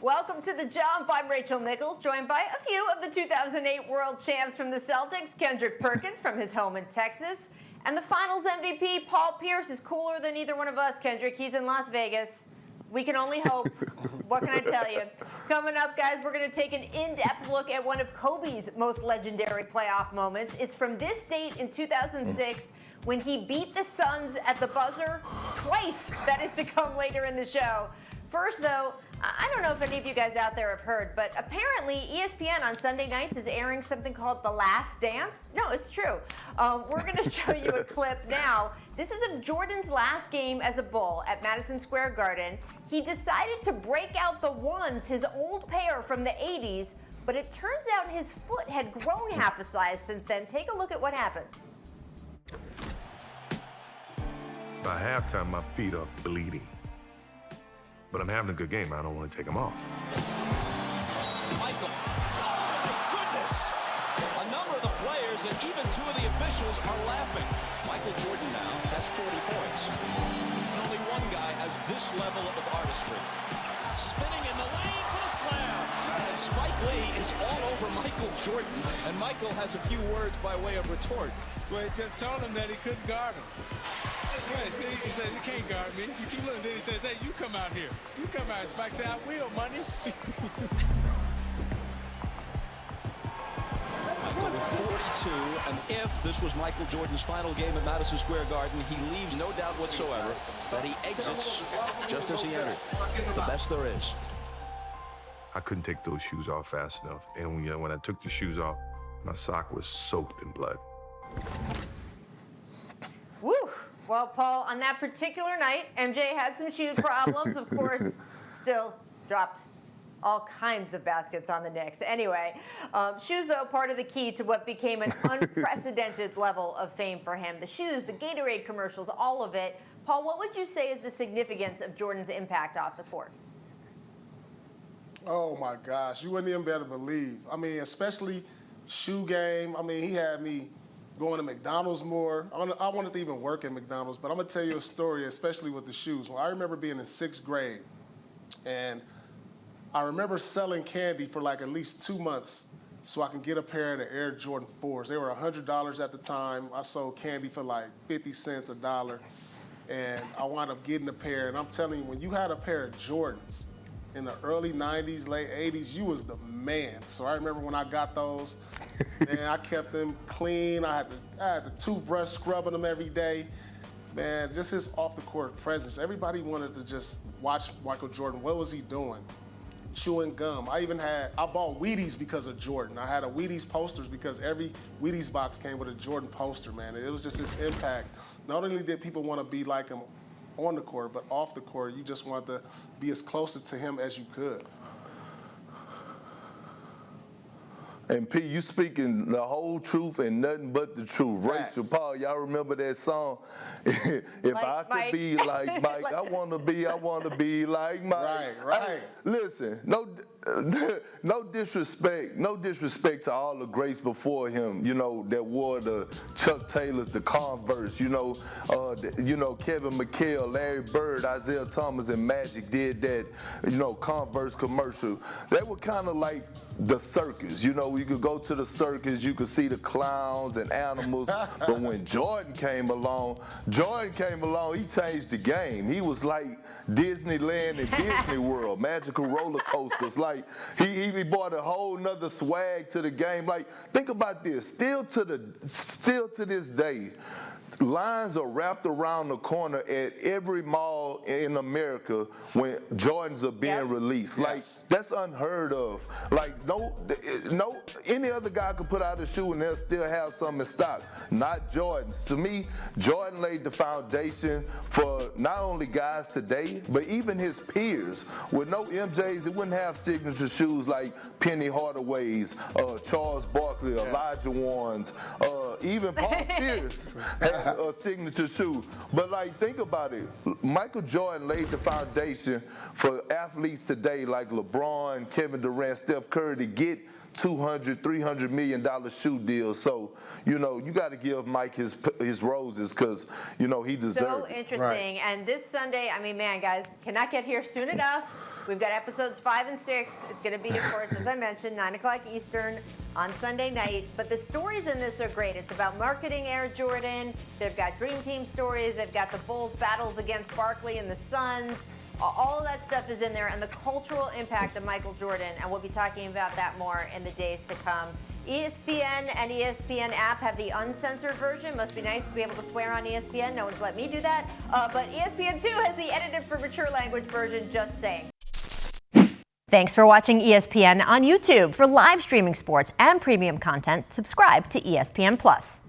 Welcome to The Jump. I'm Rachel Nichols, joined by a few of the 2008 world champs from the Celtics, Kendrick Perkins from his home in Texas, and the finals MVP, Paul Pierce, is cooler than either one of us, Kendrick. He's in Las Vegas. We can only hope. What can I tell you? Coming up, guys, we're going to take an in-depth look at one of Kobe's most legendary playoff moments. It's from this date in 2006 when he beat the Suns at the buzzer twice. That is to come later in the show. First, though, I don't know if any of you guys out there have heard, but apparently ESPN on Sunday nights is airing something called The Last Dance. No, it's true. We're going to show you a clip now. This is of Jordan's last game as a Bull at Madison Square Garden. He decided to break out the ones, his old pair from the 80s, but it turns out his foot had grown half a size since then. Take a look at what happened. By halftime, my feet are bleeding. But I'm having a good game. I don't want to take them off. Michael. Oh, my goodness. A number of the players and even two of the officials are laughing. Michael Jordan now has 40 points. And only one guy has this level of artistry. Spinning in the lane for the slam. And Spike Lee is all over Michael Jordan. And Michael has a few words by way of retort. Well, he just told him that he couldn't guard him. Right, see, he said, you can't guard me. You too little. Then he says, hey, you come out here. You come out. Spike said, I will, money. Michael with 42, and if this was Michael Jordan's final game at Madison Square Garden, he leaves no doubt whatsoever that he exits just as he entered. The best there is. I couldn't take those shoes off fast enough. And when I took the shoes off, my sock was soaked in blood. Woo! Well, Paul, on that particular night, MJ had some shoe problems, of course, still dropped all kinds of baskets on the Knicks. Anyway, shoes, though, part of the key to what became an unprecedented level of fame for him. The shoes, the Gatorade commercials, all of it. Paul, what would you say is the significance of Jordan's impact off the court? Oh, my gosh. You wouldn't even be able to believe. I mean, especially shoe game. I mean, he had me going to McDonald's more. I wanted to even work at McDonald's, but I'm going to tell you a story, especially with the shoes. Well, I remember being in 6th grade, and I remember selling candy for like at least 2 months so I can get a pair of the Air Jordan 4s. They were $100 at the time. I sold candy for like 50 cents, $1, and I wound up getting a pair. And I'm telling you, when you had a pair of Jordans in the early 90s, late 80s, you was the man. So I remember when I got those, man, I kept them clean. I had the toothbrush scrubbing them every day. Man, just his off-the-court presence. Everybody wanted to just watch Michael Jordan. What was he doing? Chewing gum. I bought Wheaties because of Jordan. I had a Wheaties posters because every Wheaties box came with a Jordan poster, man. It was just his impact. Not only did people want to be like him on the court, but off the court, you just want to be as close to him as you could. And P, you speaking the whole truth and nothing but the truth. Facts. Rachel, Paul, y'all remember that song? If like I could Mike. be like Mike, I want to be like Mike. Right. Listen, no disrespect to all the greats before him, you know, that wore the Chuck Taylors, the Converse, Kevin McHale, Larry Bird, Isaiah Thomas, and Magic did that, Converse commercial. They were kind of like the circus, you could go to the circus, you could see the clowns and animals, but when Jordan came along, he changed the game. He was like Disneyland and Disney World, magical roller coasters. Like he brought a whole nother swag to the game. Like, think about this. Still to this day, lines are wrapped around the corner at every mall in America when Jordans are being released. Yes. Like, that's unheard of. Like, no, any other guy could put out a shoe and they'll still have some in stock. Not Jordans. To me, Jordan laid the foundation for not only guys today, but even his peers. With no MJs, it wouldn't have signature shoes like Penny Hardaway's, Charles Barkley, Elijah Warren's, even Paul Pierce had a signature shoe. But think about it. Michael Jordan laid the foundation for athletes today like LeBron, Kevin Durant, Steph Curry to get $200, $300 million shoe deals. So, you got to give Mike his roses because, he deserves it. So interesting. Right. And this Sunday, I mean, man, guys, cannot get here soon enough. We've got episodes 5 and 6. It's going to be, of course, as I mentioned, 9 o'clock Eastern on Sunday night. But the stories in this are great. It's about marketing Air Jordan. They've got Dream Team stories. They've got the Bulls' battles against Barkley and the Suns. All of that stuff is in there, and the cultural impact of Michael Jordan. And we'll be talking about that more in the days to come. ESPN and ESPN app have the uncensored version. Must be nice to be able to swear on ESPN. No one's let me do that. But ESPN2 has the edited for mature language version, just saying. Thanks for watching ESPN on YouTube. For live streaming sports and premium content, subscribe to ESPN+.